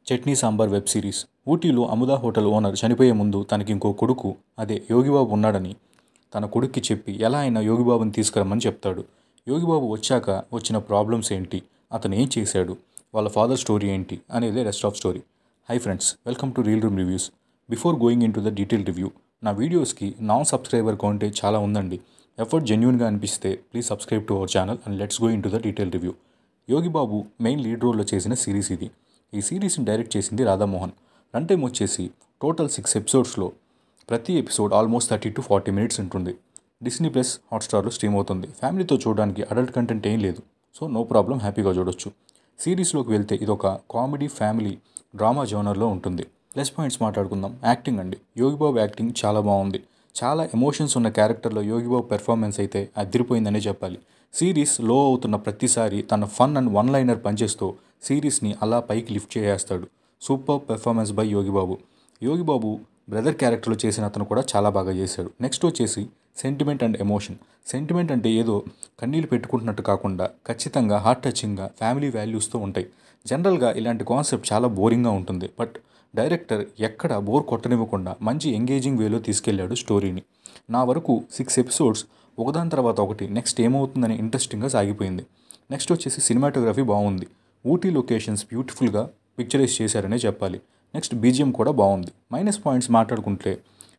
Chutney sambar web series. ఊటీలో Amuda hotel owner చనిపోయే ముందు తనకి ఇంకో కొడుకు, అదే యోగిబాబు ఉన్నాడని తన కొడుక్కి చెప్పి ఎలా అయినా యోగిబాబుని తీసుకురమ్మని చెప్తాడు. యోగిబాబు వచ్చాక వచ్చిన ప్రాబ్లమ్స్ ఏంటి, అతను ఏం చేశాడు, వాళ్ళ ఫాదర్ స్టోరీ ఏంటి అనేది rest of story. Hi friends, welcome to reel room reviews. Before going in to the detail review, నా వీడియోస్కి నాన్ సబ్స్క్రైబర్ కౌంటే చాలా ఉందండి. ఎఫర్ట్ జెన్యూన్గా అనిపిస్తే please subscribe to our channel and let's go in to the detail review. Yogi Babu main lead రోల్లో చేసిన series ఇది. ఈ సిరీస్ని డైరెక్ట్ చేసింది రాధామోహన్. రన్ టైం వచ్చేసి టోటల్ 6 ఎపిసోడ్స్లో ప్రతి ఎపిసోడ్ ఆల్మోస్ట్ 30 to 40 minutes ఉంటుంది. డిస్నీ ప్లస్ హాట్స్టార్లో స్ట్రీమ్ అవుతుంది. ఫ్యామిలీతో చూడడానికి అడల్ట్ కంటెంట్ ఏం లేదు, సో నో ప్రాబ్లం, హ్యాపీగా చూడొచ్చు. సిరీస్లోకి వెళ్తే ఇదొక కామెడీ ఫ్యామిలీ డ్రామా జోనర్లో ఉంటుంది. ప్లస్ పాయింట్స్ మాట్లాడుకుందాం. యాక్టింగ్ అండి, యోగిబాబు యాక్టింగ్ చాలా బాగుంది. చాలా ఎమోషన్స్ ఉన్న క్యారెక్టర్లో యోగిబాబు పెర్ఫార్మెన్స్ అయితే అదిరిపోయిందనే చెప్పాలి. సిరీస్ లో అవుతున్న ప్రతిసారి తన ఫన్ అండ్ వన్ లైనర్ పంచెస్తో సిరీస్ని అలా పైకి లిఫ్ట్ చేసేస్తాడు. Super performance by Yogi Babu. Yogi Babu brother క్యారెక్టర్లో చేసిన అతను కూడా చాలా బాగా చేశాడు. నెక్స్ట్ వచ్చేసి సెంటిమెంట్ అండ్ ఎమోషన్. సెంటిమెంట్ అంటే ఏదో కన్నీళ్ళు పెట్టుకుంటున్నట్టు కాకుండా ఖచ్చితంగా హార్ట్ టచింగ్గా ఫ్యామిలీ వాల్యూస్తో ఉంటాయి. జనరల్గా ఇలాంటి కాన్సెప్ట్ చాలా బోరింగ్గా ఉంటుంది, బట్ డైరెక్టర్ ఎక్కడ బోర్ కొట్టనివ్వకుండా మంచి ఎంగేజింగ్ వేలో తీసుకెళ్లాడు స్టోరీని. నా వరకు 6 ఎపిసోడ్స్ ఒకదాని తర్వాత ఒకటి నెక్స్ట్ ఏమవుతుందని ఇంట్రెస్టింగ్గా సాగిపోయింది. నెక్స్ట్ వచ్చేసి సినిమాటోగ్రఫీ బాగుంది. ఊటీ లొకేషన్స్ బ్యూటిఫుల్గా పిక్చరైజ్ చేశారనే చెప్పాలి. నెక్స్ట్ బీజిఎం కూడా బాగుంది. మైనస్ పాయింట్స్ మాట్లాడుకుంటే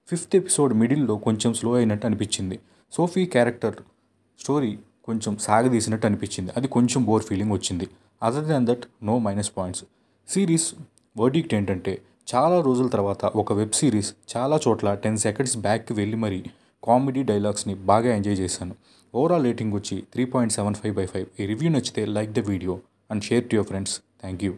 5th ఎపిసోడ్ మిడిల్లో కొంచెం స్లో అయినట్టు అనిపించింది. సోఫీ క్యారెక్టర్ స్టోరీ కొంచెం సాగదీసినట్టు అనిపించింది, అది కొంచెం బోర్ ఫీలింగ్ వచ్చింది. Other than that no minus points. Series verdict ఏంటంటే, చాలా రోజుల తర్వాత ఒక వెబ్ సిరీస్ చాలా చోట్ల 10 seconds బ్యాక్కి వెళ్ళి మరీ కామెడీ డైలాగ్స్ని బాగా ఎంజాయ్ చేశాను. ఓవరాల్ రేటింగ్ వచ్చి 3.75/5. ఈ రివ్యూ నచ్చితే like the video and share to your friends. Thank you.